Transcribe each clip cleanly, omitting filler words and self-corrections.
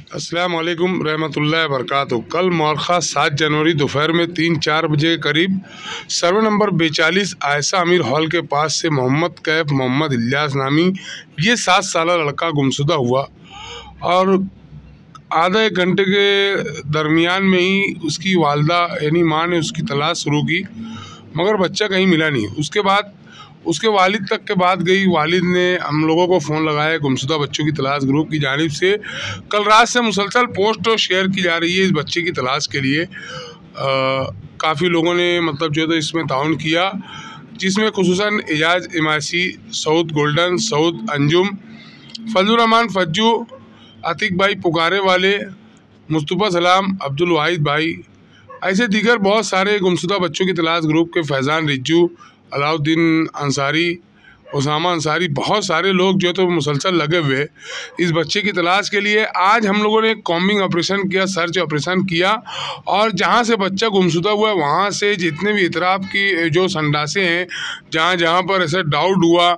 अस्सलाम वालेकुम रहमतुल्लाहि वबरकातुहू। कल मौरखा 7 जनवरी दोपहर में 3-4 बजे के करीब सर्वे नंबर 42 आयशा अमीर हॉल के पास से मोहम्मद कैफ मोहम्मद इलियास नामी ये 7 साल लड़का गुमशुदा हुआ और आधा एक घंटे के दरमियान में ही उसकी वालदा यानी माँ ने उसकी तलाश शुरू की, मगर बच्चा कहीं मिला नहीं। उसके बाद उसके वालिद तक के बात गई। वालिद ने हम लोगों को फ़ोन लगाया। गुमशुदा बच्चों की तलाश ग्रुप की जानिब से कल रात से मुसलसल पोस्ट शेयर की जा रही है इस बच्चे की तलाश के लिए। काफ़ी लोगों ने मतलब जो है इसमें ताउन किया, जिसमें खुसूसन एजाज इमासी, सऊद गोल्डन, सऊद अंजुम, फजलुर रहमान फज्जू, अतीक भाई पुकारे वाले, मुस्तफ़ा सलाम, अब्दुल वाहिद भाई, ऐसे दीगर बहुत सारे गुमशुदा बच्चों की तलाश ग्रुप के फैज़ान रिज्जू, अलाउद्दीन अंसारी, उसामा अंसारी, बहुत सारे लोग जो तो मुसलसल लगे हुए इस बच्चे की तलाश के लिए। आज हम लोगों ने एक कॉम्बिंग ऑपरेशन किया, सर्च ऑपरेशन किया, और जहां से बच्चा गुमशुदा हुआ है वहां से जितने भी इतराफ़ की जो संडासें हैं, जहां जहां पर ऐसा डाउट हुआ,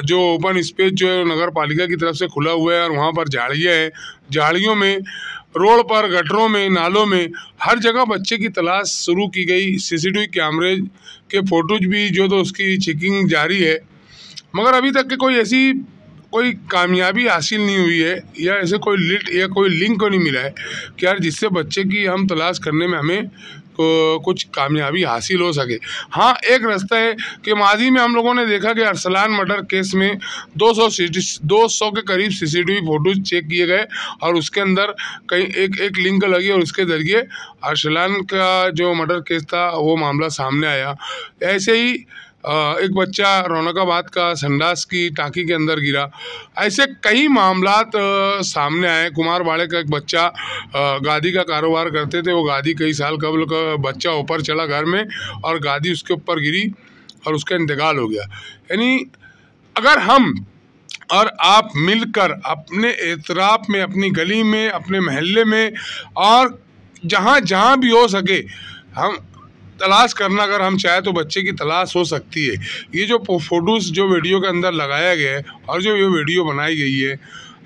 जो ओपन स्पेस जो है नगर पालिका की तरफ से खुला हुआ है और वहाँ पर झाड़ियाँ हैं, झाड़ियों में, रोड पर, गटरों में, नालों में, हर जगह बच्चे की तलाश शुरू की गई। सीसीटीवी कैमरे के फोटोज भी जो तो उसकी चेकिंग जारी है, मगर अभी तक के कोई कामयाबी हासिल नहीं हुई है, या ऐसे कोई लिट या कोई लिंक को नहीं मिला है कि यार जिससे बच्चे की हम तलाश करने में हमें कुछ कामयाबी हासिल हो सके। हाँ, एक रास्ता है कि माजी में हम लोगों ने देखा कि अरसलान मर्डर केस में 200 के करीब सीसीटीवी फोटोज चेक किए गए और उसके अंदर कहीं एक लिंक लगी और उसके ज़रिए अरसलान का जो मर्डर केस था वो मामला सामने आया। ऐसे ही एक बच्चा रौनकाबाद का संडास की टाँकी के अंदर गिरा। ऐसे कई मामलात सामने आए। कुमारवाड़े का एक बच्चा गादी का कारोबार करते थे, वो गादी कई साल कबल का बच्चा ऊपर चढ़ा घर में और गादी उसके ऊपर गिरी और उसका इंतकाल हो गया। यानी अगर हम और आप मिलकर अपने एतराफ़ में, अपनी गली में, अपने महल्ले में और जहाँ जहाँ भी हो सके हम तलाश करना, अगर हम चाहे तो बच्चे की तलाश हो सकती है। ये जो फोटोज़ जो वीडियो के अंदर लगाया गया है और जो ये वीडियो बनाई गई है,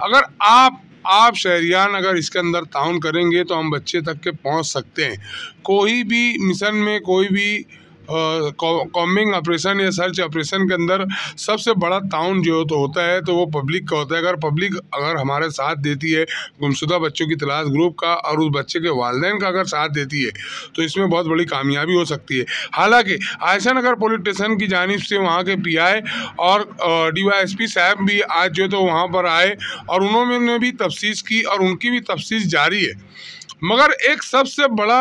अगर आप शहरियान अगर इसके अंदर ताउन करेंगे तो हम बच्चे तक के पहुंच सकते हैं। कोई भी मिशन में, कोई भी कॉम्बिंग ऑपरेशन या सर्च ऑपरेशन के अंदर सबसे बड़ा ताउन जो तो होता है तो वो पब्लिक का होता है। अगर पब्लिक अगर हमारे साथ देती है गुमशुदा बच्चों की तलाश ग्रुप का और उस बच्चे के वालिदैन का अगर साथ देती है तो इसमें बहुत बड़ी कामयाबी हो सकती है। हालांकि आयशा नगर पुलिस स्टेशन की जानिब से वहाँ के PI और DYSP साहब भी आज जो तो वहाँ पर आए और उन्होंने भी तफ्तीश की और उनकी भी तफ्तीश जारी है। मगर एक सबसे बड़ा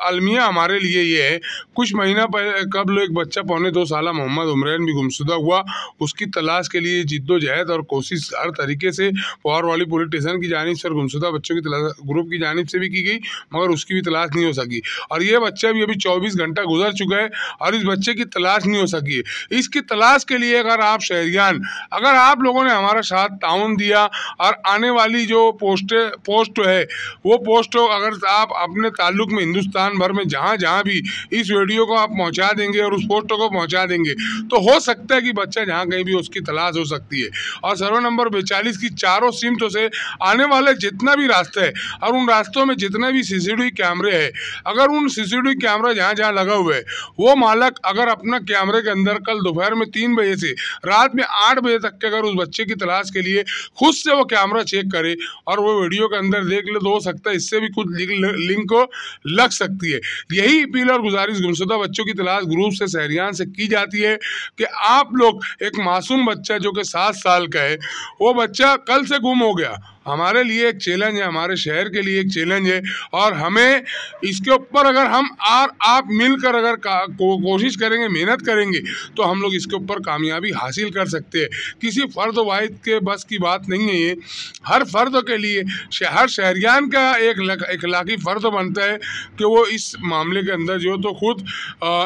अलमिया हमारे लिए ये है, कुछ महीना पहले कबल एक बच्चा 2.25 साल मोहम्मद उमरैन भी गुमशुदा हुआ। उसकी तलाश के लिए जिद्दोजहद और कोशिश हर तरीके से पवारवाली पुलिस स्टेशन की जानिब से और गुमशुदा बच्चों की तलाश ग्रुप की जानिब से भी की गई, मगर उसकी भी तलाश नहीं हो सकी। और ये बच्चा भी अभी 24 घंटा गुजर चुका है और इस बच्चे की तलाश नहीं हो सकी है। इसकी तलाश के लिए अगर आप शहरियान, अगर आप लोगों ने हमारा साथ ताउन दिया और आने वाली जो पोस्ट है वो पोस्ट अगर आप अपने ताल्लुक में हिंदुस्तान भर में जहाँ जहाँ भी इस वीडियो को आप पहुँचा देंगे और उस पोस्टों को पहुँचा देंगे तो हो सकता है कि बच्चा जहाँ कहीं भी उसकी तलाश हो सकती है। और सर्वे नंबर 42 की चारों सिमतों से आने वाले जितना भी रास्ते हैं और उन रास्तों में जितने भी CCTV कैमरे हैं, अगर उन CCTV कैमरा जहाँ जहाँ लगा हुआ है वो मालक अगर अपना कैमरे के अंदर कल दोपहर में 3 बजे से रात में 8 बजे तक के अगर उस बच्चे की तलाश के लिए खुद से वो कैमरा चेक करे और वो वीडियो के अंदर देख ले तो हो सकता है इससे भी कुछ लिंक को लग सकती है। यही अपील और गुजारिश गुमशुदा बच्चों की तलाश ग्रुप से शहरियान से की जाती है कि आप लोग, एक मासूम बच्चा जो कि 7 साल का है, वो बच्चा कल से गुम हो गया, हमारे लिए एक चैलेंज है, हमारे शहर के लिए एक चैलेंज है और हमें इसके ऊपर अगर हम और आप मिलकर अगर कोशिश करेंगे, मेहनत करेंगे तो हम लोग इसके ऊपर कामयाबी हासिल कर सकते हैं। किसी फ़र्द वाहिद के बस की बात नहीं है ये, हर फर्द के लिए, हर शहरियान का एक इखलाकी फ़र्द बनता है कि वो इस मामले के अंदर जो तो खुद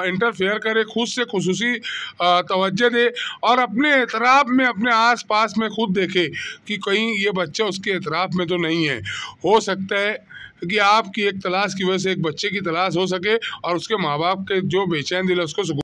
इंटरफेयर करे, खुद से खुसूसी तवज्जो दे और अपने एतराफ़ में, अपने आस पास में खुद देखे कि कहीं ये बच्चा उसके एतराफ़ में तो नहीं है। हो सकता है कि आपकी एक तलाश की वजह से एक बच्चे की तलाश हो सके और उसके माँ बाप के जो बेचैन दिल है उसको